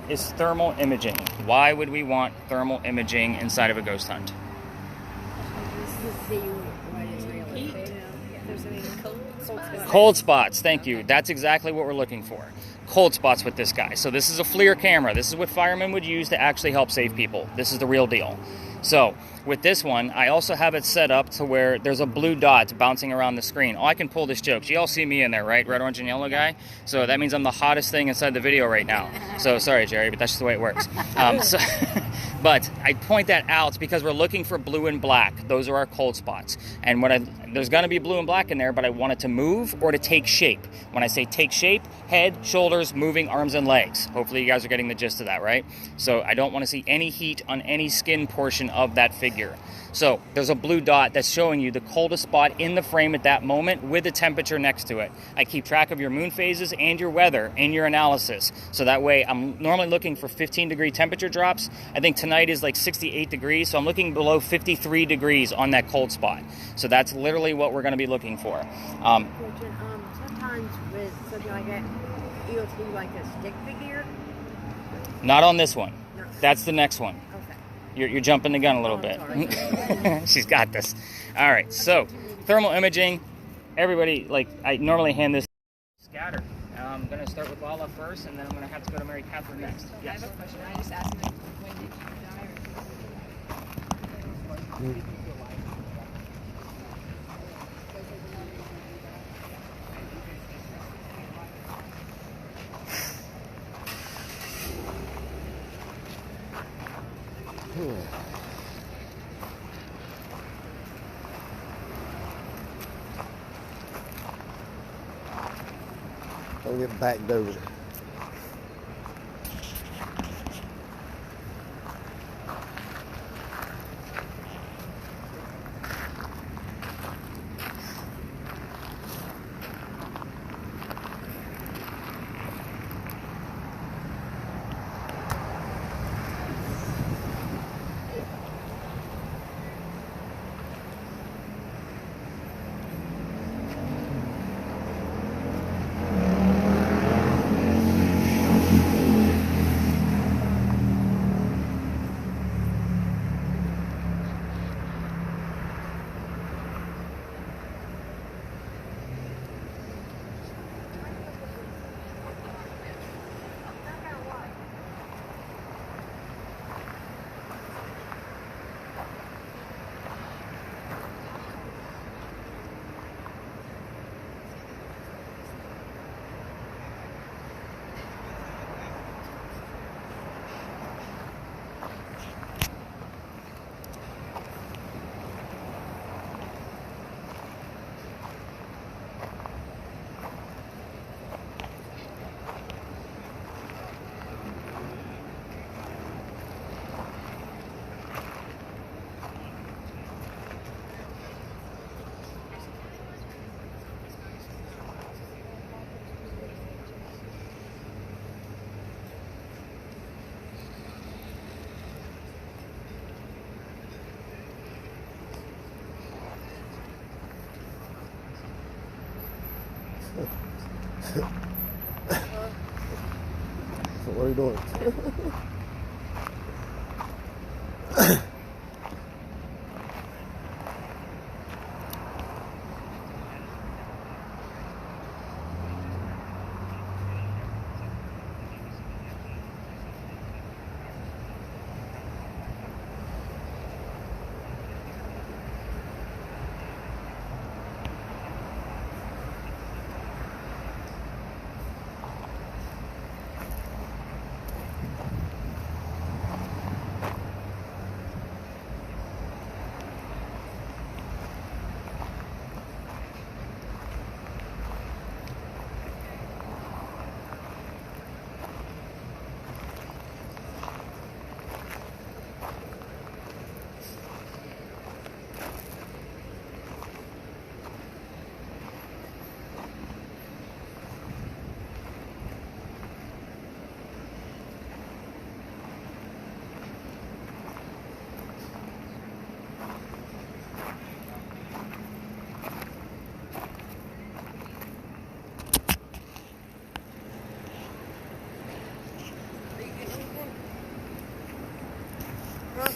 Is thermal imaging. Why would we want thermal imaging inside of a ghost hunt? Cold spots, thank you. That's exactly what we're looking for. Cold spots with this guy. So this is a FLIR camera. This is what firemen would use to actually help save people. This is the real deal. So with this one, I also have it set up to where there's a blue dot bouncing around the screen. Oh, I can pull this joke. You all see me in there, right? Red, orange, and yellow guy. So that means I'm the hottest thing inside the video right now. So sorry, Jerry, but that's just the way it works. But I point that out because we're looking for blue and black. Those are our cold spots. And there's going to be blue and black in there, but I want it to move or to take shape. When I say take shape, head, shoulders, moving, arms, and legs. Hopefully you guys are getting the gist of that, right? So I don't want to see any heat on any skin portion of that figure. So there's a blue dot that's showing you the coldest spot in the frame at that moment with the temperature next to it. I keep track of your moon phases and your weather in your analysis. So that way I'm normally looking for 15-degree temperature drops. I think tonight is like 68 degrees, so I'm looking below 53 degrees on that cold spot. So that's literally what we're going to be looking for. Sometimes with something like that, you'll see like a stick figure. Not on this one. No. That's the next one. You're jumping the gun a little bit. She's got this. All right, so thermal imaging. Everybody, I normally hand this scatter. I'm going to start with Lala first, and then I'm going to have to go to Mary Catherine next. Yes. I have a question. I just asked him, when did you die? Don't get backed over. So what are you doing?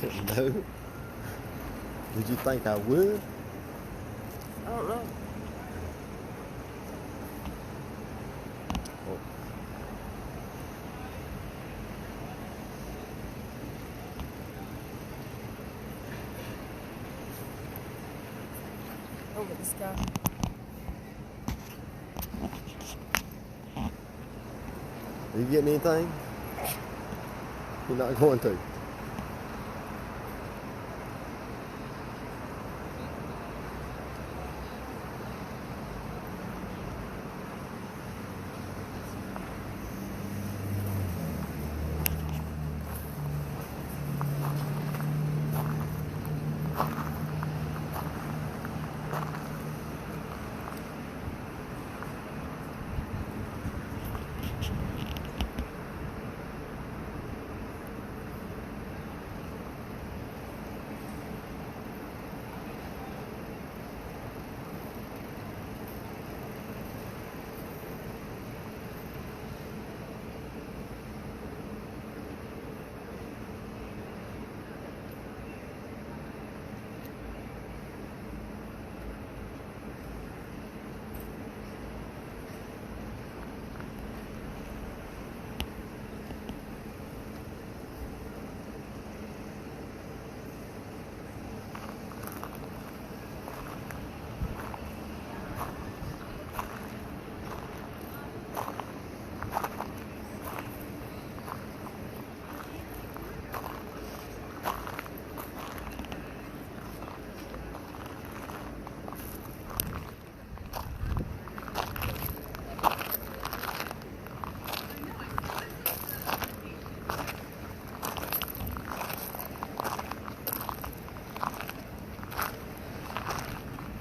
No. Did you think I would? I don't know. Oh. Over this guy. Are you getting anything? You're not going to.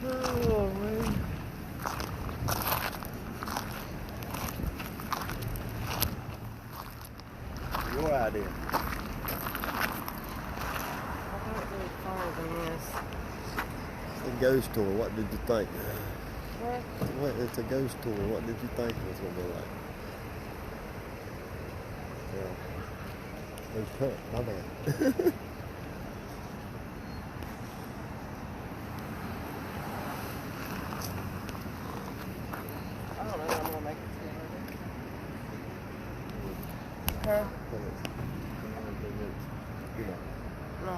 Oh, man. Your idea. I thought it was farther than this. The ghost tour, what did you think? What? What, it's a ghost tour, what did you think it was going to be like? Yeah. There's cut, my bad. I don't know that I'm gonna make it to. Huh? No.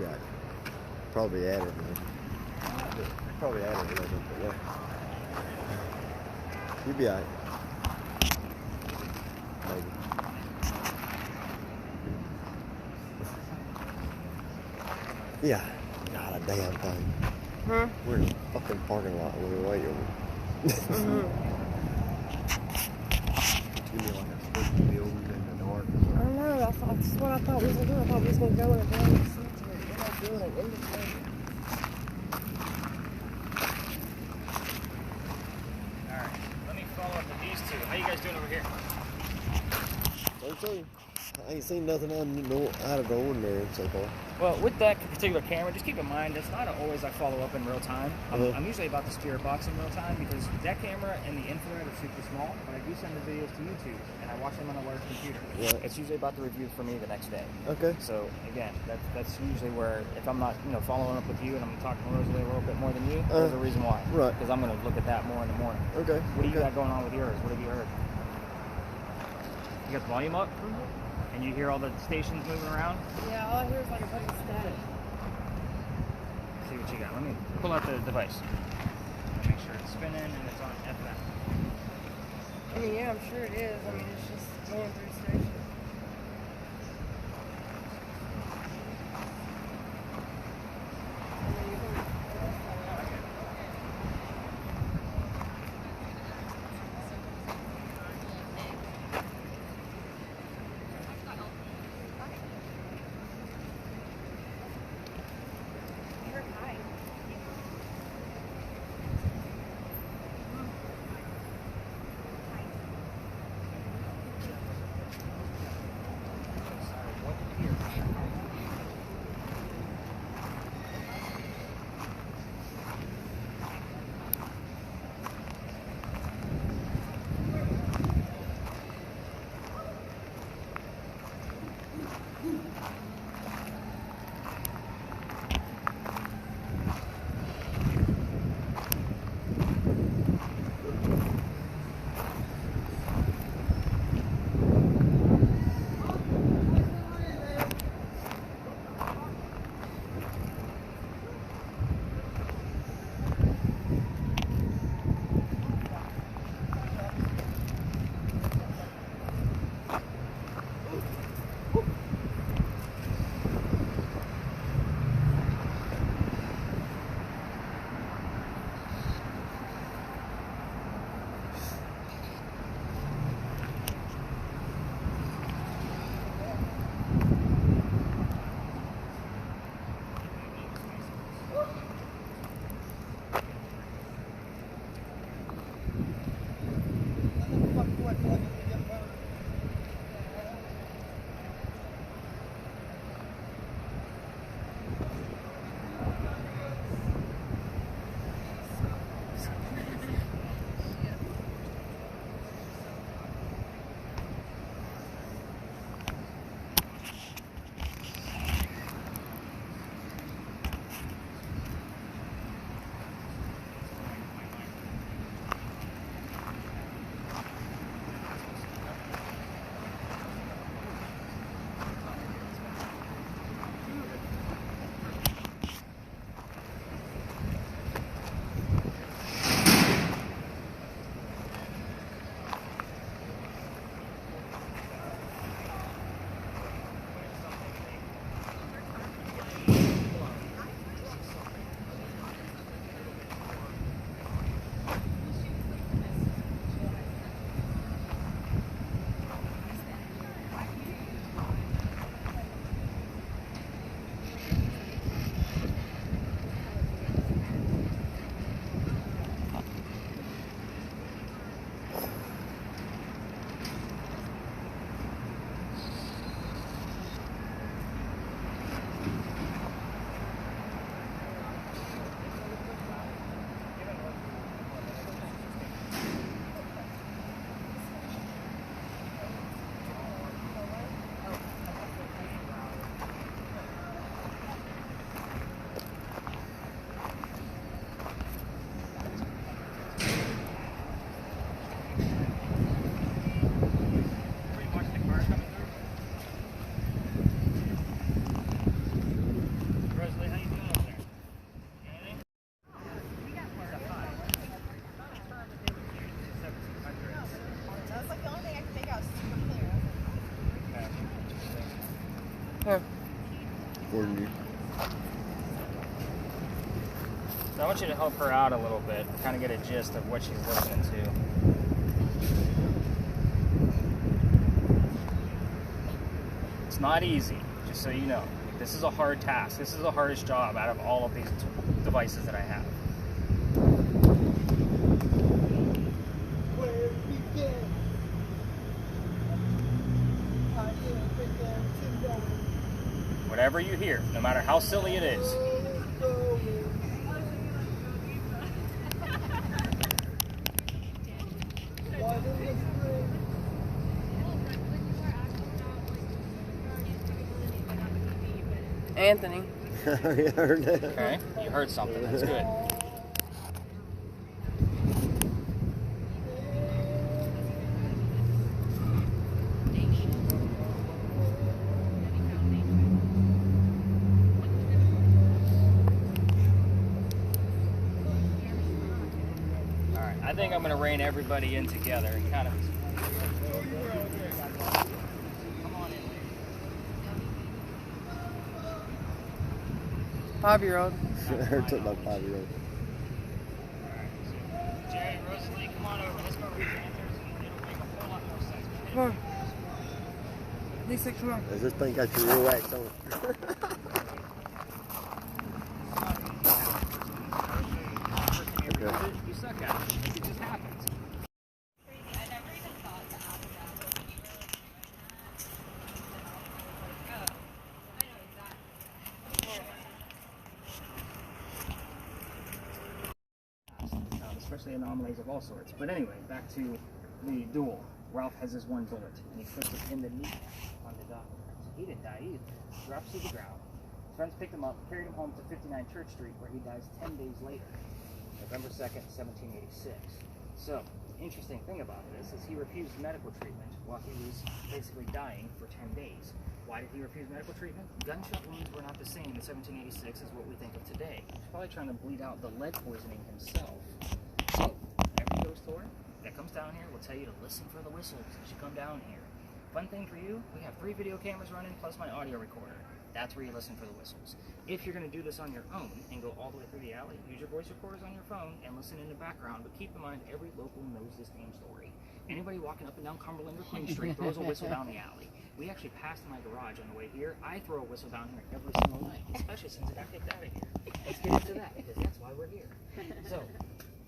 Yeah. Probably added maybe. Probably added a little bit, but yeah. You'll be alright. Maybe. Yeah. Not a damn thing. Huh? We're in a fucking parking lot when we're waiting. Give me like a spooky building in the dark. I don't know. That's what I thought we was gonna do. I thought we was gonna go in a damn cemetery. We're not doing it in between. Alright, let me follow up with these two. How you guys doing over here? So, I ain't seen nothing out of the ordinary so far. Well, with that particular camera, just keep in mind, it's not always I follow up in real time. I'm usually about the spirit box in real time because that camera and the infrared are super small, but I do send the videos to YouTube and I watch them on a large computer. Right. It's usually about the review for me the next day. Okay. So again, that's usually where if I'm not following up with you and I'm talking to Rosalie a little bit more than you, there's a reason why. Right. Because I'm going to look at that more in the morning. Okay. What do you got going on with yours? What have you heard? You got the volume up? And you hear all the stations moving around? Yeah, all I hear is like a bunch of static. See what you got. Let me pull out the device. Make sure it's spinning and it's on FM. I mean, yeah, I'm sure it is. I mean, it's just going through stations. Huh. According to So I want you to help her out a little bit, kind of get a gist of what she's listening to. It's not easy, just so you know. This is a hard task. This is the hardest job out of all of these devices that I have. Whatever you hear, no matter how silly it is. Anthony. I heard that. Okay, you heard something. That's good. All right, I think I'm going to rein everybody in together and kind of. Come on in. 5-year-old. I heard something about 5-year-old. Jerry, Rosalie, come on over. Let's go read answers and it'll make a whole lot more sense. Come on. Lisa, come on. Does this thing got your ear wax on it? Okay. You suck at it. It just happens. I never even thought to ask that. I know exactly. Especially anomalies of all sorts. But anyway, back to the duel. Ralph has his one bullet, and he puts it in the knee on the doctor. So he didn't die either. Drops to the ground. His friends picked him up, carried him home to 59 Church Street, where he dies 10 days later, November 2nd, 1786. So, the interesting thing about this is he refused medical treatment while he was basically dying for 10 days. Why did he refuse medical treatment? Gunshot wounds were not the same in 1786 as what we think of today. He's probably trying to bleed out the lead poisoning himself. So, every ghost tour that comes down here will tell you to listen for the whistles as you come down here. Fun thing for you, we have 3 video cameras running plus my audio recorder. That's where you listen for the whistles. If you're going to do this on your own and go all the way through the alley, use your voice recorders on your phone and listen in the background, but keep in mind every local knows this damn story. Anybody walking up and down Cumberland or Queen Street throws a whistle down the alley. We actually passed my garage on the way here. I throw a whistle down here every single night, especially since it got kicked out of here. Let's get into that, because that's why we're here. So,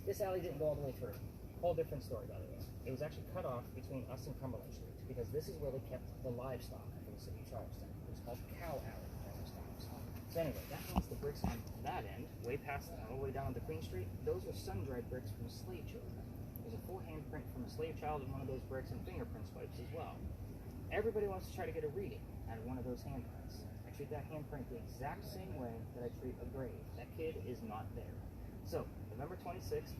this alley didn't go all the way through. Whole different story, by the way. It was actually cut off between us and Cumberland Street, because this is where they kept the livestock for the city of Charleston. It was called Cow Alley. So anyway, that means the bricks on that end, way past all the way down to Queen Street, those are sun-dried bricks from slave children. There's a full handprint from a slave child in one of those bricks and fingerprint swipes as well. Everybody wants to try to get a reading out of one of those handprints. I treat that handprint the exact same way that I treat a grave. That kid is not there. So, November 26th,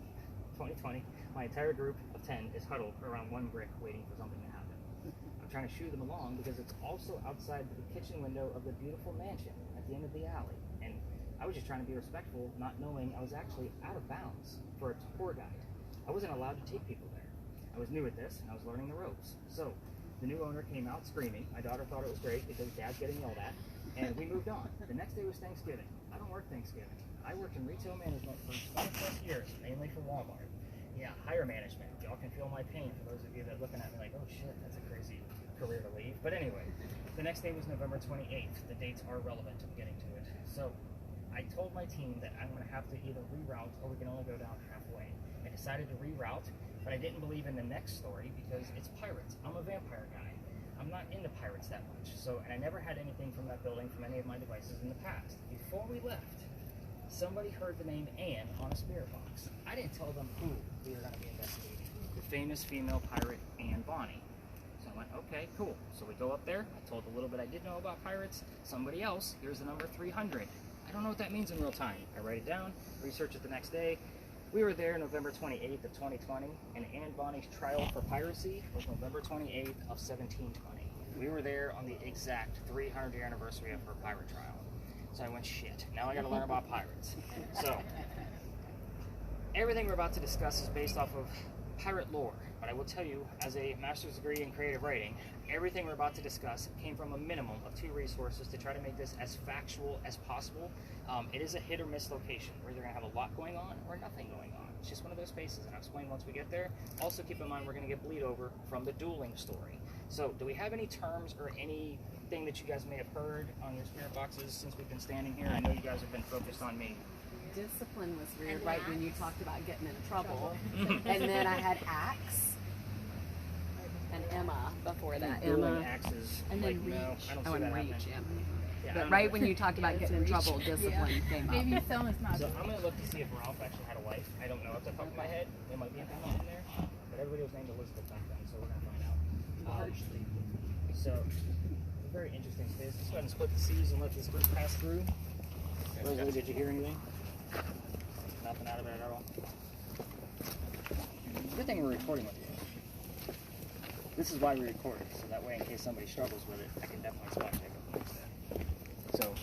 2020, my entire group of 10 is huddled around one brick waiting for something to happen. I'm trying to shoo them along because it's also outside the kitchen window of the beautiful mansion at the end of the alley. And I was just trying to be respectful, not knowing I was actually out of bounds for a tour guide. I wasn't allowed to take people there. I was new at this and I was learning the ropes. So the new owner came out screaming. My daughter thought it was great because Dad's getting yelled at. And we moved on. The next day was Thanksgiving. I don't work Thanksgiving. I worked in retail management for 20 plus years, mainly for Walmart. Yeah, higher management. Y'all can feel my pain for those of you that are looking at me like, oh shit, that's a crazy career to leave. But anyway, the next day was November 28th. The dates are relevant to getting to it. So I told my team that I'm going to have to either reroute or we can only go down halfway. I decided to reroute, but I didn't believe in the next story because it's pirates. I'm a vampire guy. I'm not into pirates that much. So, and I never had anything from that building from any of my devices in the past. Before we left, somebody heard the name Anne on a spirit box. I didn't tell them who we were going to be investigating. The famous female pirate Anne Bonny. So I went, okay, cool. So we go up there. I told a little bit I did know about pirates. Somebody else, here's the number 300. I don't know what that means in real time. I write it down, research it the next day. We were there November 28th of 2020, and Anne Bonny's trial for piracy was November 28th of 1720. We were there on the exact 300-year anniversary of her pirate trial. So I went, shit, now I gotta learn about pirates. So, everything we're about to discuss is based off of pirate lore, but I will tell you, as a master's degree in creative writing, everything we're about to discuss came from a minimum of 2 resources to try to make this as factual as possible. It is a hit or miss location. We're either going to have a lot going on or nothing going on. It's just one of those spaces, and I'll explain once we get there. Also, keep in mind we're going to get bleed over from the dueling story. So, do we have any terms or anything that you guys may have heard on your spirit boxes since we've been standing here? I know you guys have been focused on me. Discipline was weird, right when you talked about getting in trouble. And then I had Axe and Emma before that. Dueling axes. And like, then Reach. no, I don't Oh, see and that Reach, happening. yeah. I But don't right know. when you talked about getting in trouble, discipline came up. Maybe Selma's not. So I'm gonna look to see if Ralph actually had a wife. I don't know off the top of my head. There might be a female in there, but everybody was named Elizabeth back then, so we're gonna find out. So very interesting space. Let's go ahead and split the seas and let this group pass through. Rosalie, did you hear anything? Nothing out of it at all. Good thing we're recording with you. This is why we record, so that way in case somebody struggles with it, I can definitely spot check it instead. So,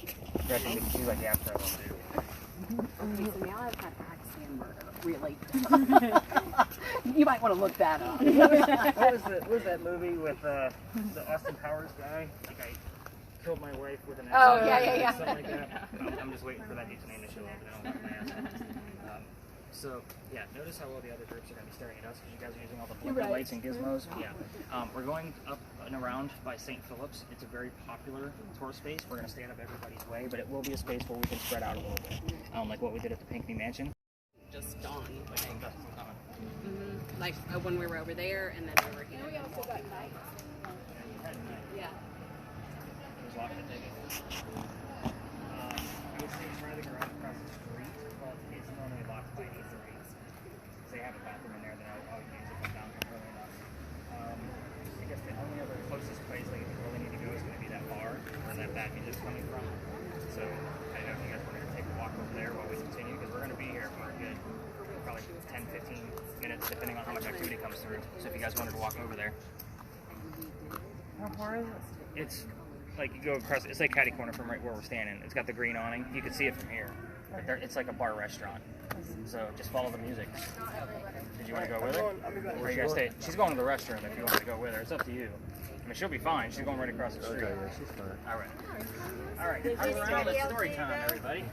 Gretchen, she's like, yeah, I will do. Okay, so now I've had Axe and murder. Really? You might want to look that up. What was that movie with the Austin Powers guy? Like I killed my wife with an axe. Oh, yeah. Something like that. I'm just waiting for that dude's name to show up. I don't want my ass. So, yeah, notice how all the other groups are going to be staring at us because you guys are using all the blinker lights and gizmos. Yeah. We're going up and around by St. Philip's. It's a very popular tour space. We're going to stay out of everybody's way, but it will be a space where we can spread out a little bit, like what we did at the Pinckney Mansion. Just dawned. Like when we were over there and then over here. We also got night. Yeah. There's lots to take. I would say try the garage across the street, but it's normally locked by 8 or 8. They have a bathroom in there that I'll use if I'm down here early enough. I guess the only other closest place like if you really need to go is going to be that bar where that bad music's coming from. So I don't know if you guys want to take a walk over there while we continue because we're going to be here for a good probably 10, 15 minutes depending on how much activity comes through. So if you guys wanted to walk over there. How far is it? It's like you go across, it's like catty corner from right where we're standing. It's got the green awning. You can see it from here. But there, it's like a bar restaurant. So just follow the music. Did you want to go with her? Or are you guys stay? She's going to the restroom if you want to go with her. It's up to you. I mean, she'll be fine. She's going right across the street. Okay, yeah, she's fine. All right. All right. Hang around. It's story time, everybody.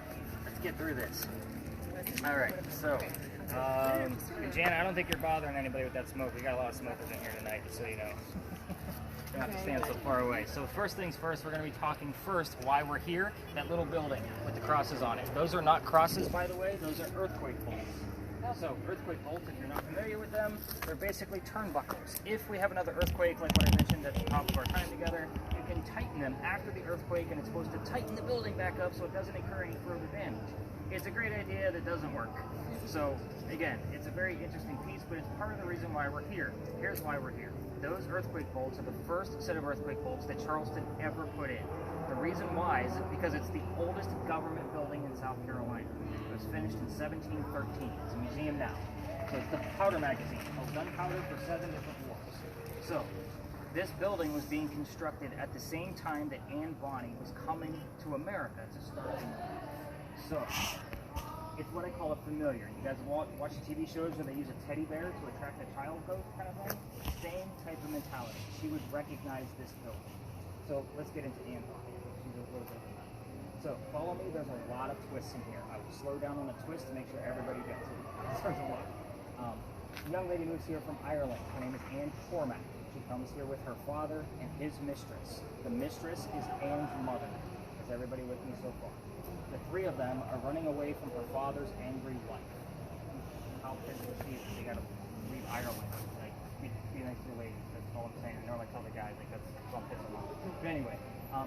Let's get through this. All right. So, and Jana, I don't think you're bothering anybody with that smoke. We got a lot of smokers in here tonight, just so you know. You don't have to stand so far away. So first things first, we're going to be talking first why we're here. That little building with the crosses on it. Those are not crosses, by the way. Those are earthquake bolts. So earthquake bolts, if you're not familiar with them, they're basically turnbuckles. If we have another earthquake, like what I mentioned at the top of our time together, you can tighten them after the earthquake, and it's supposed to tighten the building back up so it doesn't incur any further damage. It's a great idea that doesn't work. So again, it's a very interesting piece, but it's part of the reason why we're here. Here's why we're here. Those earthquake bolts are the first set of earthquake bolts that Charleston ever put in. The reason why is because it's the oldest government building in South Carolina. It was finished in 1713. It's a museum now. So it's the powder magazine. Held gunpowder for 7 different wars. So this building was being constructed at the same time that Anne Bonny was coming to America to start the war. So it's what I call a familiar. You guys watch TV shows where they use a teddy bear to attract a child ghost kind of thing? Same type of mentality. She would recognize this building. So let's get into Anne Bonny. She's a little bit of that. So follow me. There's a lot of twists in here. I will slow down on the twist to make sure everybody gets it. There's a lot. A young lady moves here from Ireland. Her name is Anne Cormac. She comes here with her father and his mistress. The mistress is Anne's mother. Is everybody with me so far? The 3 of them are running away from her father's angry wife. How pissed was she that they got to leave Ireland? Like, be nice to the ladies. That's all I'm saying. They're like tell the guys, like that's all pissed them off. But anyway,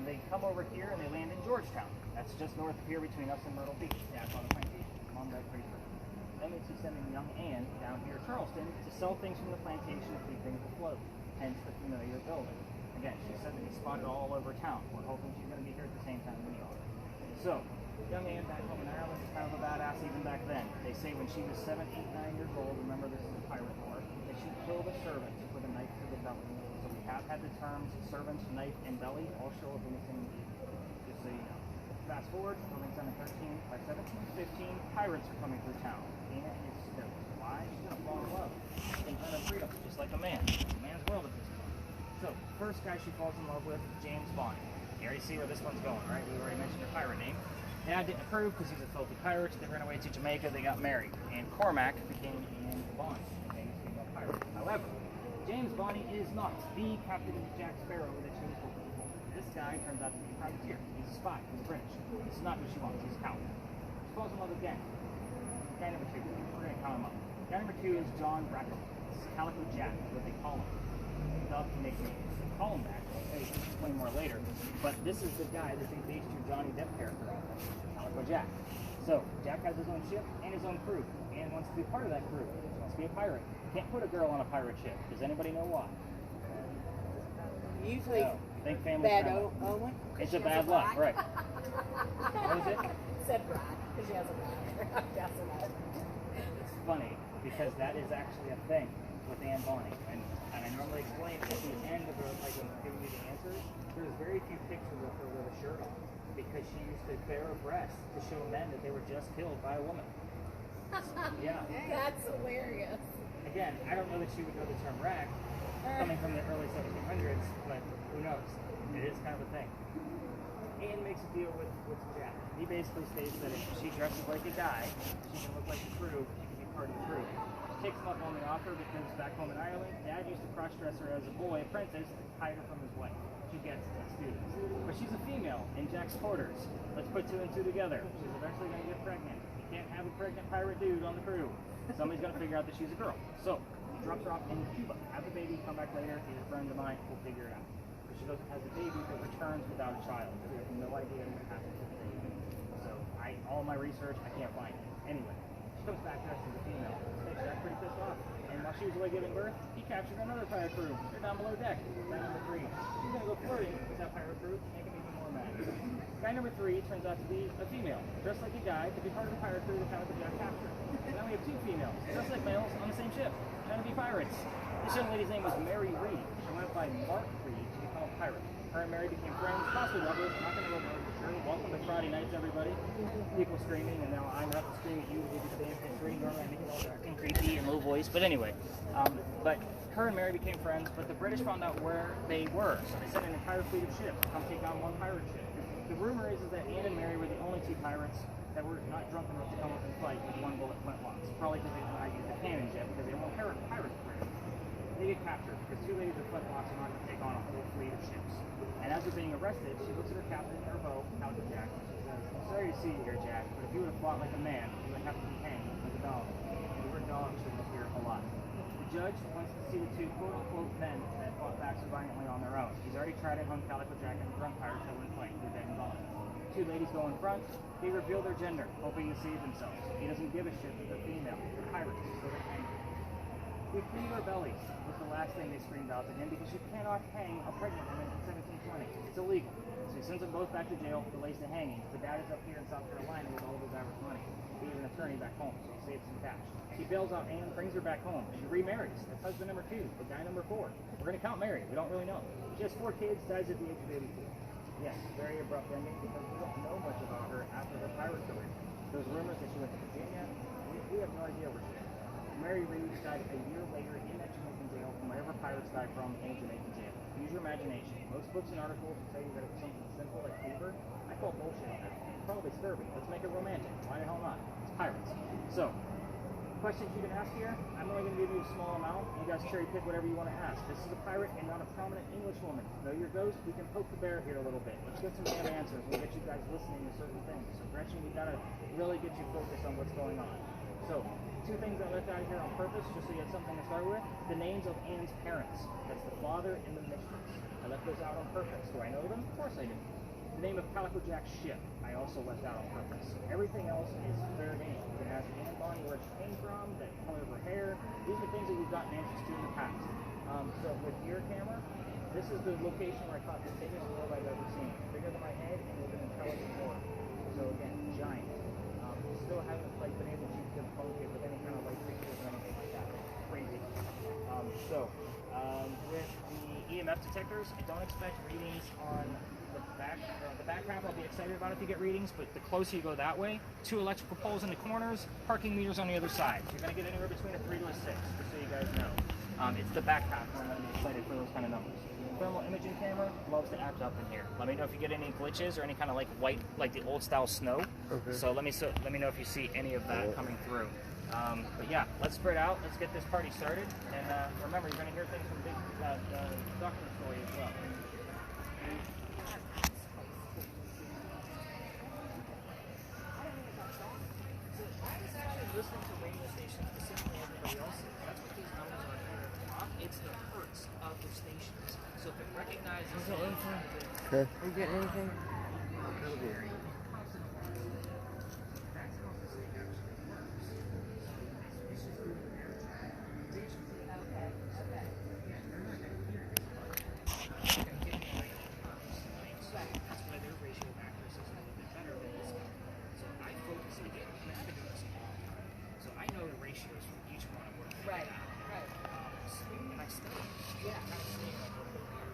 they come over here and they land in Georgetown. That's just north of here between us and Myrtle Beach. That's on the plantation. On that pretty river. That means he's sending young Anne down here to Charleston to sell things from the plantation to keep things afloat. Hence the familiar building. Again, she said that he's spotted all over town. We're hoping she's going to be here at the same time we are. So, young Anne back home in Ireland is kind of a badass even back then. They say when she was 7, 8, 9 years old, remember this is a pirate war, that she killed a servant with a knife to the belly. So we have had the terms servant, knife, and belly all show up in the same movie, just so you know. Fast forward, building's done in 13, by 1715, pirates are coming through town. Anne is stoked. A why? She's gonna fall in love and find her freedom, just like a man. It's a man's world at this point. So, first guy she falls in love with, James Bonnie. You already see where this one's going, right? We already mentioned her pirate name. Dad didn't approve because he's a filthy pirate. They ran away to Jamaica. They got married, and Cormac became Anne Bonny, a famous female pirate. However, James Bonny is not the Captain Jack Sparrow that she was hoping for. This guy turns out to be a privateer. He's a spy. He's British. This is not what she wants. He's a coward. She falls in love with gang. Guy number 2. We're going to count him up. Guy number 2 is John Brackett. This is Calico Jack, what they call him. Dubbed to make me call him that. I'll explain more later. But this is the guy that they based your Johnny Depp character off of, Calico Jack. So, Jack has his own ship and his own crew, and wants to be part of that crew. He wants to be a pirate. Can't put a girl on a pirate ship. Does anybody know why? Usually, No. Think family bad friendly. omen. It's a bad luck, right? What is it? Said Brad, because she has a brother. I'm guessing that. It's funny because that is actually a thing with Anne Bonny, and I normally explain at the end of her, like when I'm giving you the answers. There's very few pictures of her with a shirt on because she used to bare her breasts to show men that they were just killed by a woman. Yeah. That's hilarious. Again, I don't know that she would know the term rag coming from the early 1700s, but who knows? It is kind of a thing. Anne makes a deal with Jack. He basically states that if she dresses like a guy, she can look like the crew, she can be part of the crew. She takes him up on the offer because back home in Ireland, Dad used to cross-dress her as a boy apprentice to hide her from his wife. She gets it, students. But she's a female in Jack's quarters. Let's put 2 and 2 together. She's eventually going to get pregnant. You can't have a pregnant pirate dude on the crew. Somebody's going to figure out that she's a girl. So, he drops her off in Cuba. Have the baby, come back later. He's a friend of mine. We'll figure it out. But she goes and has a baby but returns without a child. We have no idea what happened to the baby. So, all my research, I can't find it. Anyway, she comes back dressed as a female. Makes Jack pretty pissed off. And while she was away giving birth, he captured another pirate crew. They're down below deck. Guy number 3. She's going to go flirting with that pirate crew, make him even more mad. Guy number 3 turns out to be a female, dressed like a guy to be part of the pirate crew that Calico Jack captured. Now we have 2 females, dressed like males, on the same ship, trying to be pirates. This young lady's name was Mary Reed. She went by Mark Reed to become a pirate. Her and Mary became friends, possibly lovers. I'm not going to go over for sure. Welcome to Friday nights, everybody. People screaming, and now I'm going to have to scream at you to give you the damn history. Normally I make it all dark and creepy and low voice, but anyway. But her and Mary became friends, but the British found out where they were, so they sent an entire fleet of ships to come take on one pirate ship. The rumor is that Anne and Mary were the only 2 pirates that were not drunk enough to come up and fight with 1 bullet flintlocks. Probably because they did not use the cannons yet, because they were pirates. They get captured because 2 ladies with flintlocks are not going to take on a whole fleet of ships. And as they're being arrested, she looks at her captain, her bow, Calico Jack, and she says, "I'm sorry to see you here, Jack, but if you would have fought like a man, you would have to be hanged like a dog. And the word dog shouldn't appear a lot." The judge wants to see the 2 quote-unquote men that fought back so violently on their own. He's already tried to hung Calico Jack and the drunk pirates that wouldn't fight. They're dead and gone. 2 ladies go in front. They reveal their gender, hoping to save themselves. He doesn't give a shit that they're female. They're pirates, so they're angry. We freed our bellies was the last thing they screamed out to him because you cannot hang a pregnant woman in 1720. It's illegal. So he sends them both back to jail, delays the hanging. The dad is up here in South Carolina with all of his Irish money. He has an attorney back home, so he saves some cash. He bails out Anne, brings her back home. She remarries. That's husband number 2, the guy number 4. We're going to count Mary. We don't really know. She has 4 kids, dies at the age of 84. Yes, very abrupt ending because we don't know much about her after her pirate career. There's rumors that she went to Virginia. We have no idea where she is. Mary Reed died a year later in that Jamaican jail from wherever pirates died from in a Jamaican jail. Use your imagination. Most books and articles will tell you that it was something simple like fever. I call bullshit on that. It's probably scurvy. Let's make it romantic. Why the hell not? It's pirates. So, questions you can ask here. I'm only going to give you a small amount. You guys cherry pick whatever you want to ask. This is a pirate and not a prominent English woman. Know your ghost? We can poke the bear here a little bit. Let's get some damn answers. We'll get you guys listening to certain things. So, Gretchen, we got to really get you focused on what's going on. So, 2 things I left out here on purpose, just so you have something to start with. The names of Anne's parents. That's the father and the mistress. I left those out on purpose. Do I know them? Of course I do. The name of Calico Jack's ship, I also left out on purpose. Everything else is fair game. You can ask Anne Bonny where she came from, the color of her hair. These are things that we've gotten answers to in the past. So with your camera, this is the location where I caught the biggest orb I've ever seen. Bigger than my head and with an intelligent orb. So again, giant. Still haven't been able to debunk it with any kind of light pictures or anything like that. Crazy. With the EMF detectors, I don't expect readings on the back half I'll be excited about if you get readings, but the closer you go that way, 2 electrical poles in the corners, parking meters on the other side. You're going to get anywhere between a 3 to a 6, just so you guys know. It's the back half where I'm going to be excited for those kind of numbers. Thermal imaging camera loves to act up in here. Let me know if you get any glitches or any kind of like white, like the old style snow. Okay. So let me know if you see any of that coming through. But yeah, let's spread out. Let's get this party started. And remember, you're going to hear things from Big Doctor Story as well. Listening to radio stations the same way everybody else is. That's what these numbers are here at the top. It's the hertz of the stations. So if it recognizes Are you getting anything? that's why their ratio of accuracy is a little bit better than this one. So I focus on getting navigants. So I know the ratios for each one of what I'm Right. and I study. Yeah. I'm seeing like what they're doing.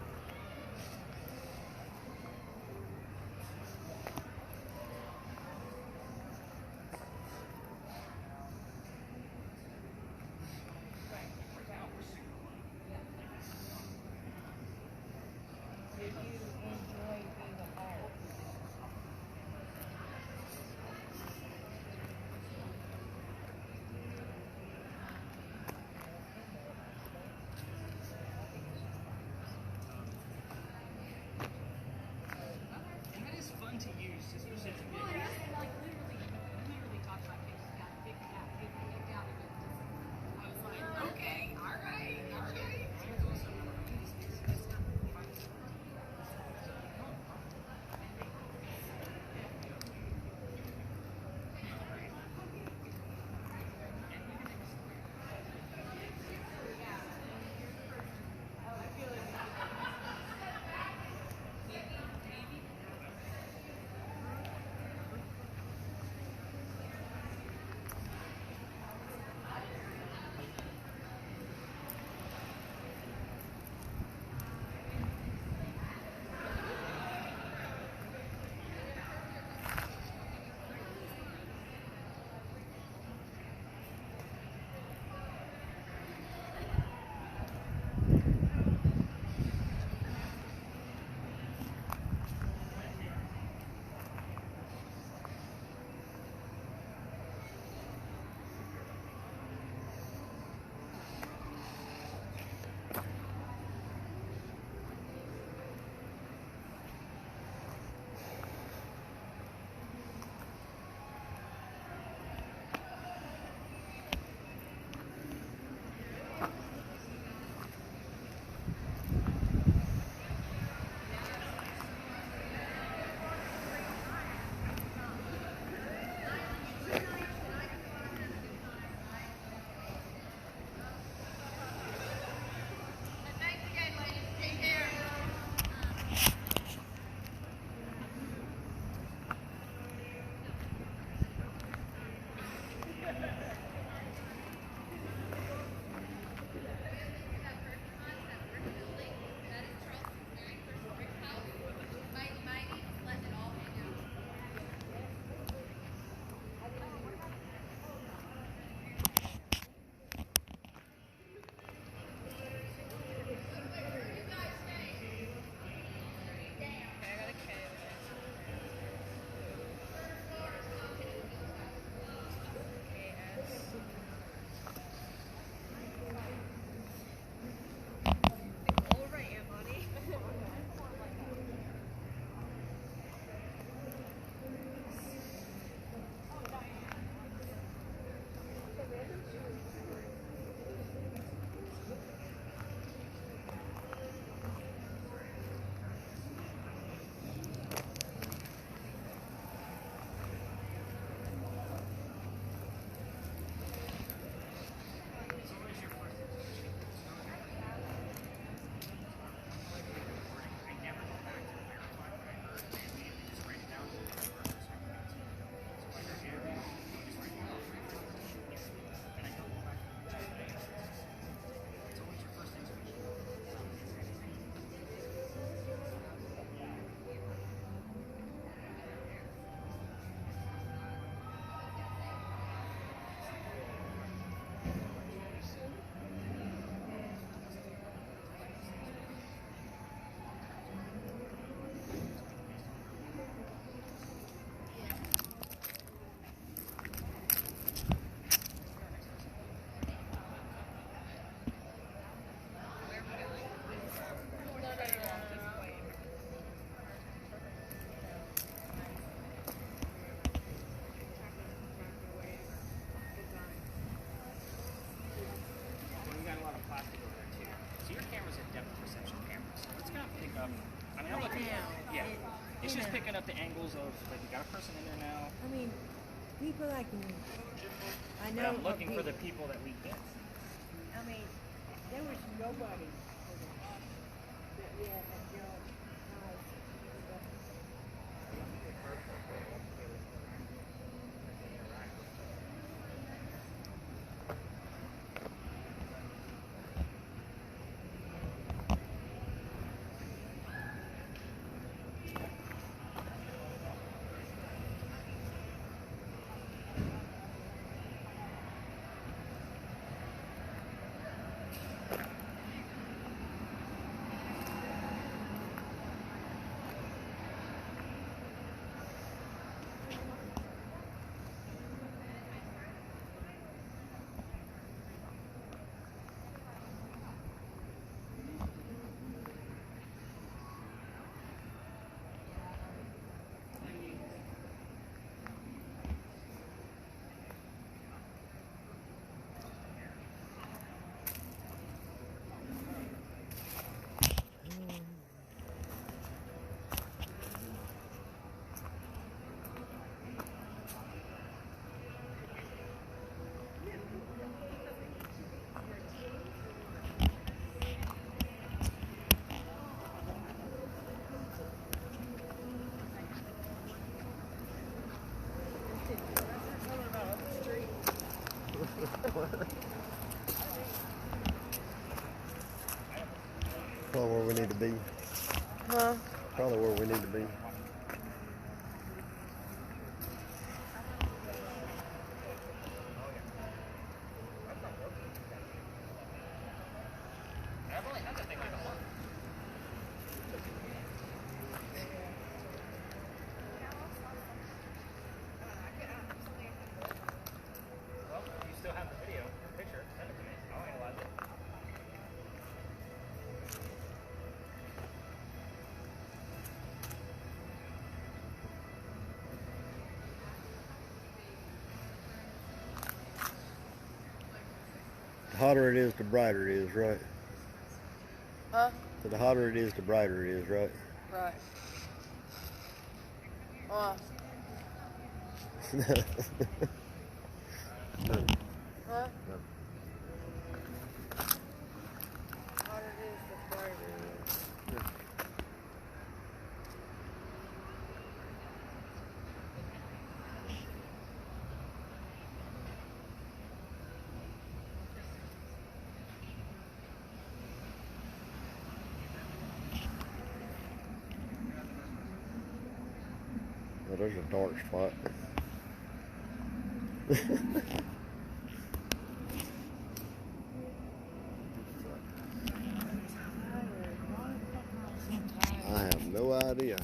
Did you enjoy being a pilot? And that is fun to use just for such a Well, big it is like literally talks about picking it out. I was like, okay, all right. I mean, I'm looking. Yeah, it's just picking up the angles of like we got a person in there now. I mean, people like me. I But know. I'm looking of for the people. people that we can't. I mean, there was nobody. But yeah, that girl. Probably where we need to be. Huh? Probably where we need to be. I've only had that thing like a month. Well, you still have the video, the picture. Send it to me. I'll analyze it. The hotter it is, the brighter it is, right? Huh? So the hotter it is, the brighter it is, right? Right. No. Huh? No. Harder it is, the brighter it is. Oh, there's a dark spot. I have no idea.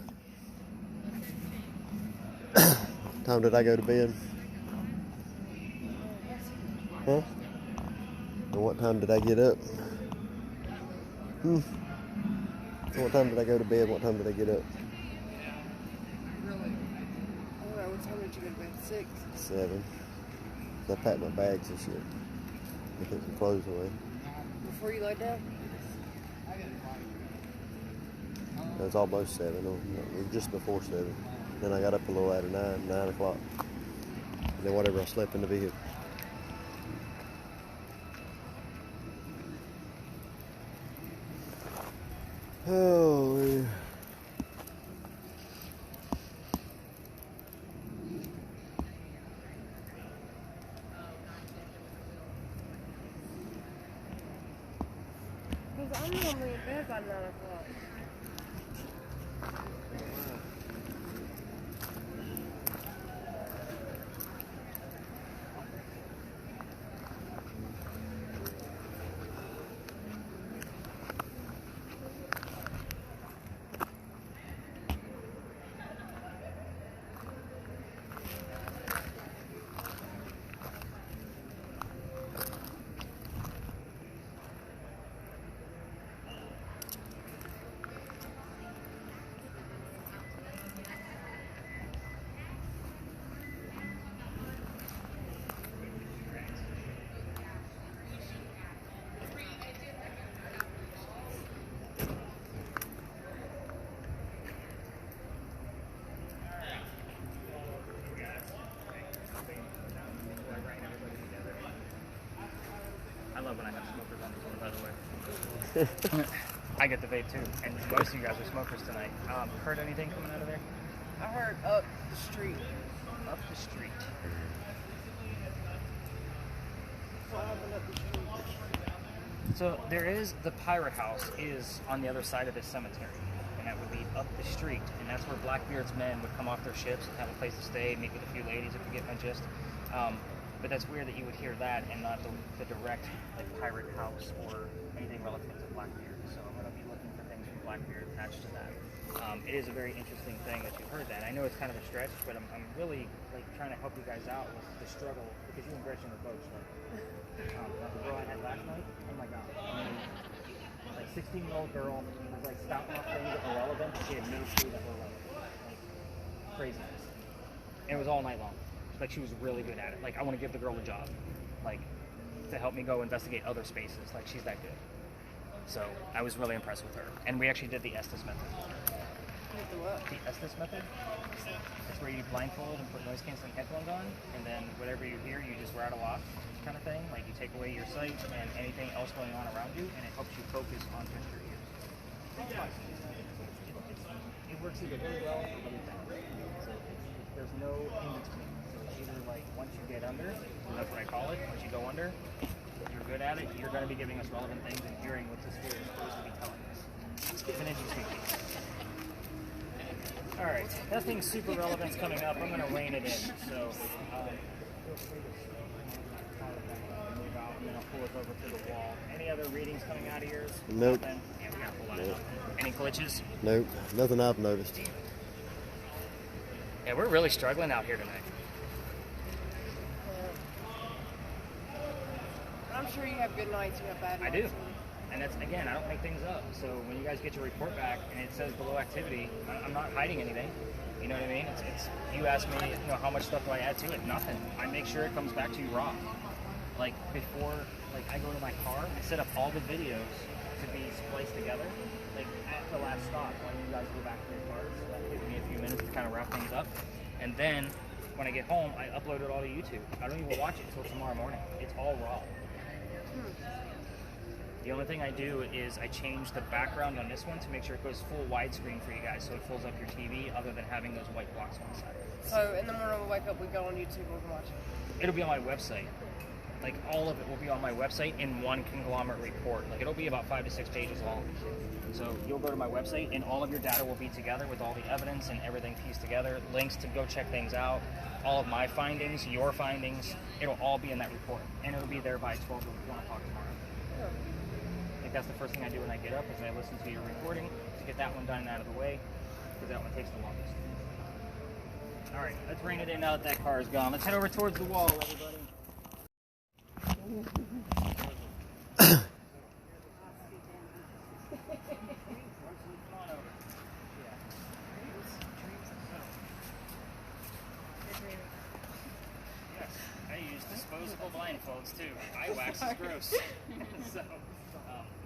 What time did I go to bed? Huh? And what time did I get up? So what time did I go to bed? What time did I get up? Alright, what time did you go to bed? 6? 7. So I packed my bags and shit. I put some clothes away. Before you lay down? It was almost 7. It was just before 7. Then I got up a little after 9 o'clock. And then whatever I slept in the vehicle. Holy. Because I'm normally in bed by 9 o'clock. I get the vape too, and most of you guys are smokers tonight. Heard anything coming out of there? I heard up the street. Up the street. What happened up the street? So there is, the Pirate House is on the other side of this cemetery, and that would be up the street, and that's where Blackbeard's men would come off their ships and have a place to stay, meet with a few ladies, if you get my gist. But that's weird that you would hear that and not the direct like Pirate House or anything relative to Blackbeard. So I'm going to be looking for things from Blackbeard attached to that. It is a very interesting thing that you've heard that. I know it's kind of a stretch, but I'm really like trying to help you guys out with the struggle, because you and Gretchen are both struggling. Like the girl I had last night, oh my god. I mean, like 16-year-old girl was like spouting off things that were relevant, but she had no clue that were relevant. Like, craziness. And it was all night long. Like, she was really good at it. Like, I want to give the girl a job. Like, to help me go investigate other spaces. Like, she's that good. So, I was really impressed with her. And we actually did the Estes method. The what? The Estes method? It's where you blindfold and put noise canceling headphones on, and then whatever you hear, you just rattle off, kind of thing. Like, you take away your sight and anything else going on around you, and it helps you focus on just your ears. It works either really well or really bad. So, there's no in between. Either like once you get under, and that's what I call it, once you go under, you're good at it, you're going to be giving us relevant things and hearing what the spirit is supposed to be telling us. It's an interesting piece. Alright, nothing super relevant's coming up. I'm going to rein it in. So, feel free to move out, and then I'll pull it over to the wall. Any other readings coming out of yours? Nope. Yeah, we got a lot of Any glitches? Nope, nothing I've noticed. Yeah, we're really struggling out here tonight. I'm sure you have good nights, you have bad I nights. do. And that's, again, I don't make things up. So when you guys get your report back and it says below activity, I'm not hiding anything. You know what I mean? It's you ask me, you know, how much stuff do I add to it? Nothing. I make sure it comes back to you raw. Like before, like I go to my car, I set up all the videos to be spliced together. Like at the last stop, when you guys go back to your cars, so that gives me a few minutes to kind of wrap things up. And then when I get home, I upload it all to YouTube. I don't even watch it until tomorrow morning. It's all raw. The only thing I do is I change the background on this one to make sure it goes full widescreen for you guys, so it fills up your TV other than having those white blocks on the side. So in the morning we wake up, we go on YouTube and we can watch it. It'll be on my website. Like all of it will be on my website in one conglomerate report. Like it'll be about 5 to 6 pages long. So you'll go to my website and all of your data will be together with all the evidence and everything pieced together, links to go check things out, all of my findings, your findings, it'll all be in that report. And it'll be there by 12 or 1 o'clock tomorrow. Like that's the first thing I do when I get up is I listen to your recording to get that one done and out of the way, because that one takes the longest. All right, let's rein it in now that that car is gone. Let's head over towards the wall, everybody. Yes, I use disposable blindfolds too. Eye wax is gross. So,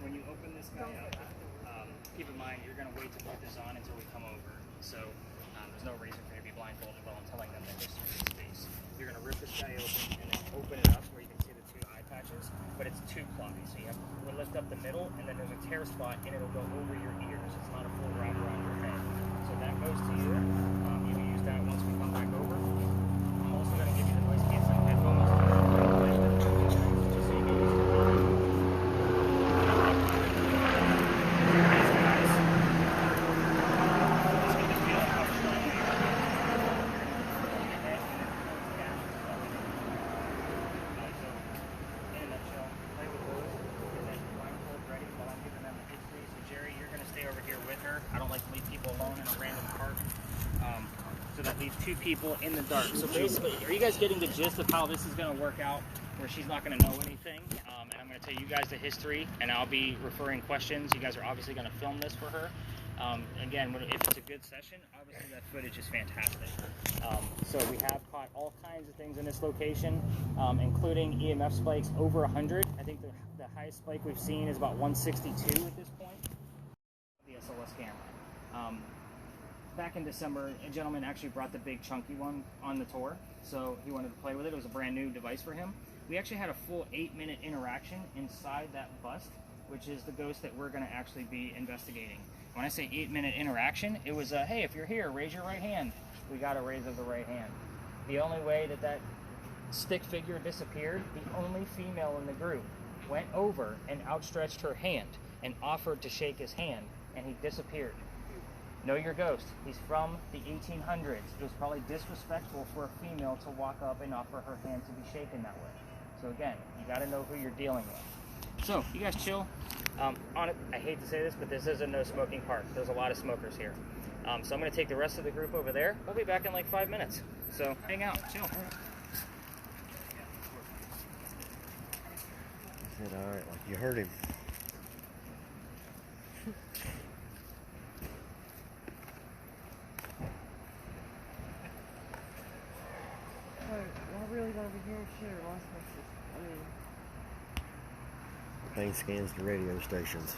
when you open this guy up, keep in mind you're going to wait to put this on until we come over. So there's no reason for you to be blindfolded while I'm telling them that there's some space. You're going to rip this guy open and then open it up where you can see the 2 eye patches, but it's 2 ply. So you have to lift up the middle and then there's a tear spot and it'll go over your ears. It's not a full wrap around your head. So that goes to you. You can use that once we come back over. I'm also going to give you the noise canceling headphones. Just so you can use them. Two people in the dark. So basically, are you guys getting the gist of how this is going to work out, where she's not going to know anything, and I'm going to tell you guys the history, and I'll be referring questions. You guys are obviously going to film this for her. Again, if it's a good session, obviously that footage is fantastic. So we have caught all kinds of things in this location, including EMF spikes over 100. I think the highest spike we've seen is about 162 at this point. The SLS camera. Back in December, a gentleman actually brought the big chunky one on the tour, so he wanted to play with it. It was a brand new device for him. We actually had a full 8-minute interaction inside that bust which is the ghost that we're going to actually be investigating. When I say 8-minute interaction, it was, hey, if you're here, raise your right hand. We got a raise of the right hand. The only way that that stick figure disappeared, the only female in the group went over and outstretched her hand and offered to shake his hand, and he disappeared. Know your ghost. He's from the 1800s. It was probably disrespectful for a female to walk up and offer her hand to be shaken that way. So again, you got to know who you're dealing with. So you guys chill. On it, I hate to say this, but this is a no smoking park. There's a lot of smokers here. So I'm going to take the rest of the group over there. We'll be back in like 5 minutes. So hang out, chill. I said, all right, like you heard him. I really gonna be hearing shit or lost messages. I mean, Pain scans the radio stations.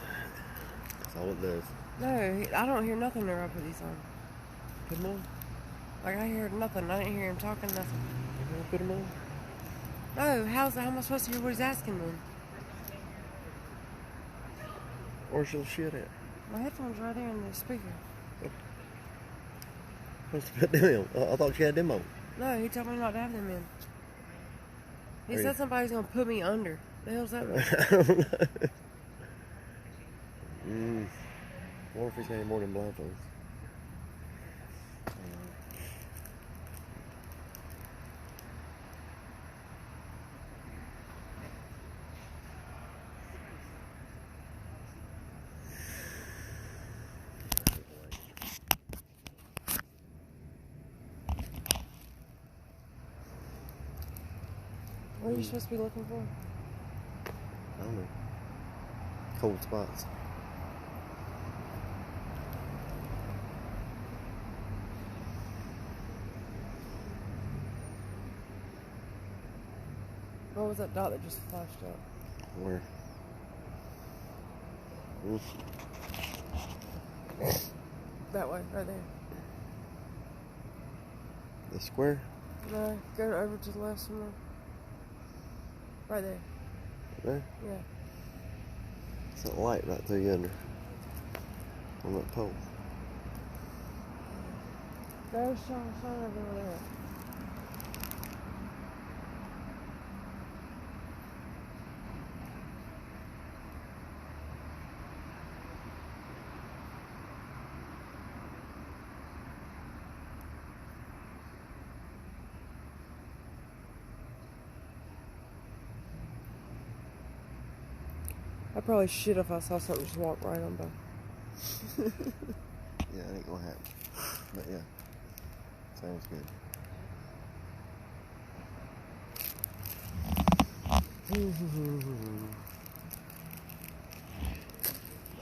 That's all it does. no, I don't hear nothing whenever I put these on. Put them on. Like I heard nothing. I didn't hear him talking nothing. You gonna put them on? No, how am I supposed to hear what he's asking then? Where's your shit at? My headphones right there in the speaker. Supposed to put them on. I thought you had them on. No, he told me not to have them in. He Are said you- somebody's gonna put me under. The hell's that mean? I don't know. I wonder if he's got any more than blindfolds. What are you supposed to be looking for? I don't know. Cold spots. What was that dot that just flashed up? Where? Oof. That way, right there. The square? No, go over to the left some more. Right there. There? Yeah. It's that light right through yonder. On that pole. Go shine over there. I'd probably shit if I saw something just walk right on by. Yeah, it ain't gonna happen. But yeah. Sounds good.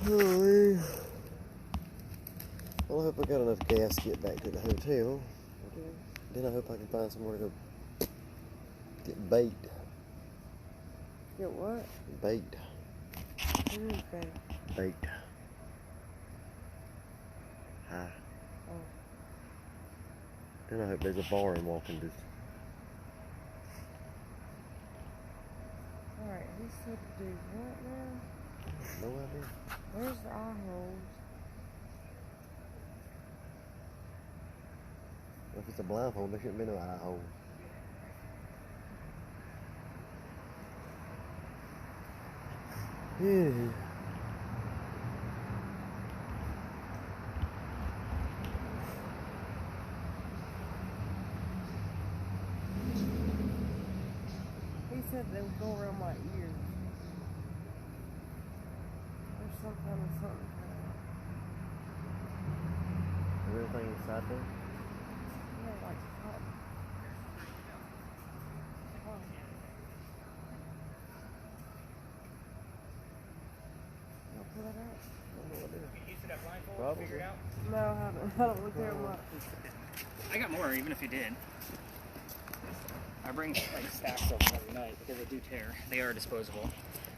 Oh, well, I hope I got enough gas to get back to the hotel. Then I hope I can find somewhere to go get bait. Get what? Bait. What do you mean, babe? Bait. Hi. Oh. Then I hope there's a bar in walking distance. Alright, he said to do what now? No idea. Where's the eye holes? If it's a blindfold, there shouldn't be no eye hole. Yeah. He said they would go around my ears. There's some kind of something. Everything inside there? Yeah, like hot. Oh. I'll pull that out. You used to that blindfold? Probably. Figured out? No, I haven't. I don't look there much. I got more, even if you did. I bring like stacks of them every night because they do tear. They are disposable.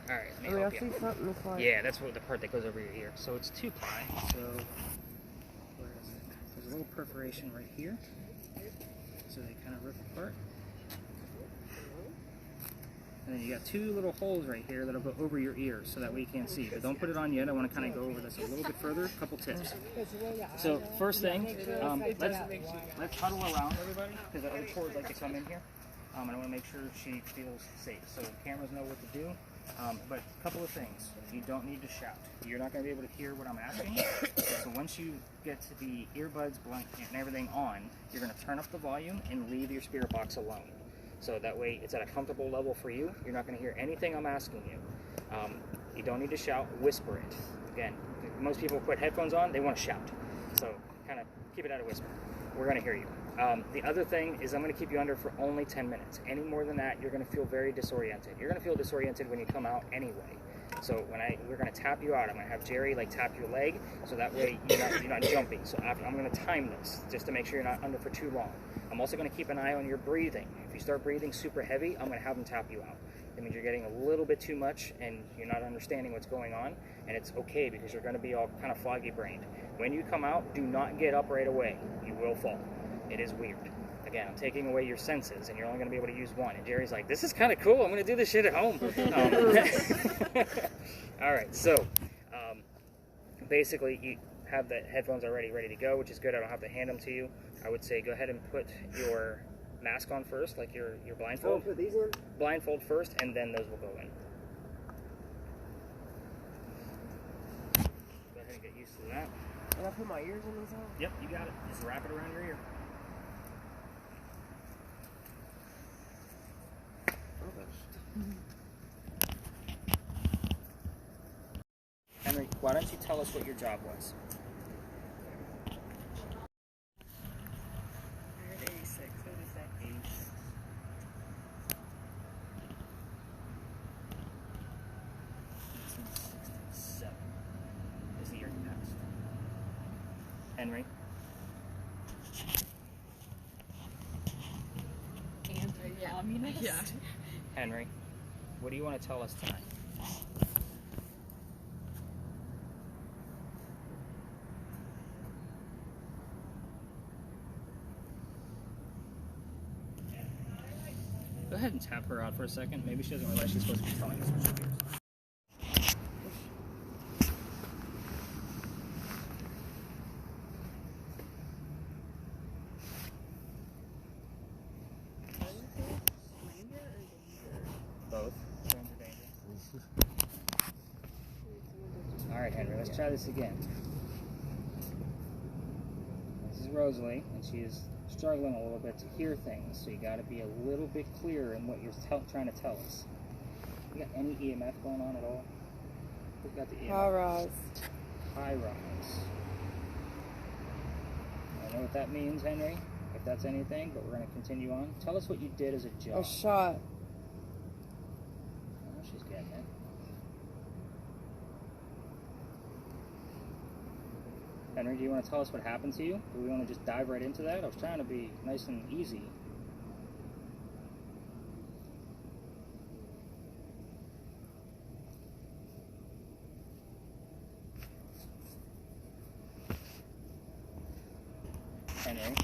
All right, let me I mean, I help see you. something that's like. Yeah, that's what the part that goes over your ear. So it's 2-ply. So where is it? There's a little perforation right here. So they kind of rip apart. And then you got two little holes right here that'll go over your ears, so that way you can't see. But don't put it on yet. I want to kind of go over this a little bit further. A couple tips. So first thing, let's huddle around everybody, because the other tours like to come in here. And I want to make sure she feels safe. So cameras know what to do. But a couple of things. You don't need to shout. You're not going to be able to hear what I'm asking. So once you get to the earbuds blunt and everything on, you're going to turn up the volume and leave your spirit box alone. So that way it's at a comfortable level for you. You're not going to hear anything I'm asking you. You don't need to shout. Whisper it. Again, most people put headphones on, they want to shout. So kind of keep it at a whisper. We're going to hear you. The other thing is I'm going to keep you under for only 10 minutes. Any more than that, you're going to feel very disoriented. You're going to feel disoriented when you come out anyway. So we're going to tap you out. I'm going to have Jerry tap your leg, so that way you're not jumping. So I'm going to time this just to make sure you're not under for too long. I'm also going to keep an eye on your breathing. If you start breathing super heavy, I'm going to have them tap you out. That means you're getting a little bit too much and you're not understanding what's going on, and it's okay because you're going to be all kind of foggy brained. When you come out, do not get up right away. You will fall. It is weird. Again, I'm taking away your senses, and you're only going to be able to use one. And Jerry's like, this is kind of cool. I'm going to do this shit at home. All right, so basically you have the headphones already ready to go, which is good. I don't have to hand them to you. I would say go ahead and put your mask on first, like your blindfold. Put these in? Blindfold first, and then those will go in. Go ahead and get used to that. And I put my ears in these on? Yep, you got it. Just wrap it around your ear. Henry, why don't you tell us what your job was? 86, what did he say? 1867 is the year he passed. Henry? Communist? Henry, what do you want to tell us tonight? Go ahead and tap her out for a second. Maybe she doesn't realize she's supposed to be telling us what she hears. Both. Stranger danger. Alright, Henry, let's try this again. This is Rosalie, and she is struggling a little bit to hear things, so you got to be a little bit clearer in what you're trying to tell us. You got any EMF going on at all? Who's got the EMF? High rise. High rise. I don't know what that means, Henry, if that's anything, but we're going to continue on. Tell us what you did as a job. A shot. Oh, she's getting it. Henry, do you want to tell us what happened to you? Do we want to just dive right into that? I was trying to be nice and easy. Henry,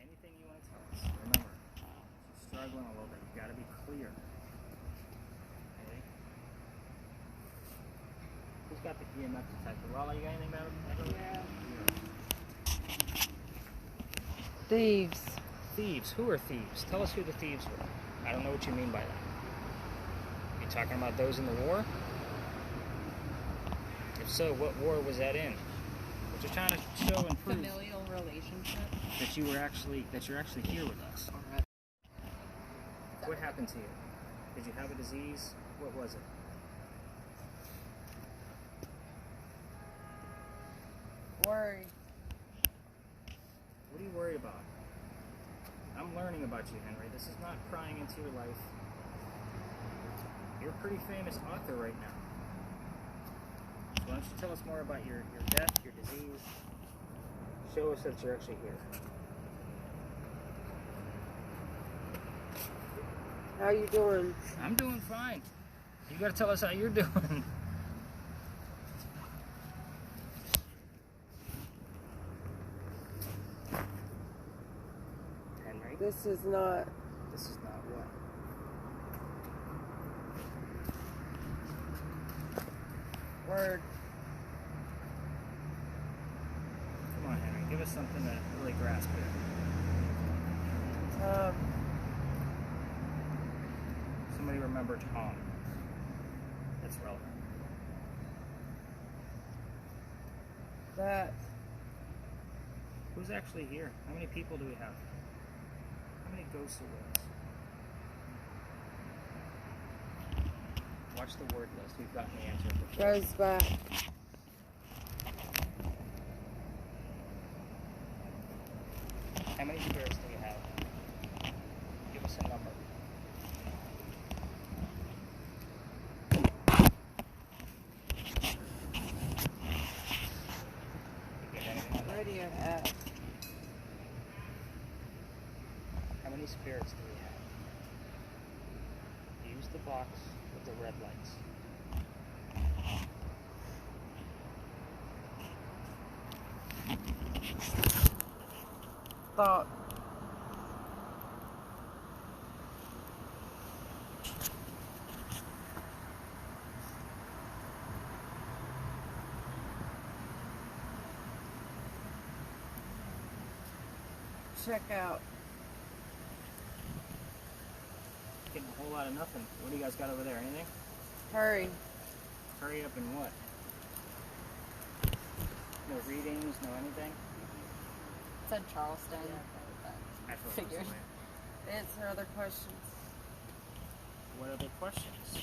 anything you want to tell us? Remember, she's struggling a little bit. You've got to be clear. Okay? Who's got the EMF detector? Lala, you got anything about it? Thieves. Thieves. Who are thieves? Tell us who the thieves were. I don't know what you mean by that. You talking about those in the war? If so, what war was that in? We're just trying to show and prove Familial relationship. that you're actually here with us. Alright. What happened to you? Did you have a disease? What was it? Worry. What are you worried about? I'm learning about you, Henry. This is not prying into your life. You're a pretty famous author right now. So why don't you tell us more about your death, your disease? Show us that you're actually here. How you doing? I'm doing fine. You gotta tell us how you're doing. Henry? This is not This is not what? Word. Come on, Henry. Give us something to really grasp here. Somebody remember Tom. That's relevant. That. Who's actually here? How many people do we have? How many ghosts are with us? Watch the word list. We've gotten the answer before. Goes back. How many spirits do we have? Give us a number. You get anything on that? Radio app. How many spirits do we have? Use the box with the red lights. Thought. Check out. Getting a whole lot of nothing. What do you guys got over there? Anything? Hurry. Hurry up and what? No readings, no anything? It said Charleston. I thought it was Figured. somewhere. Answer other questions. What other questions?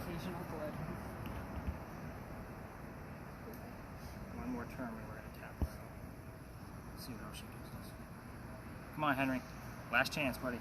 Occasional blood. One more term and we're gonna tap her out. See what else she gives us. Come on, Henry. Last chance, buddy.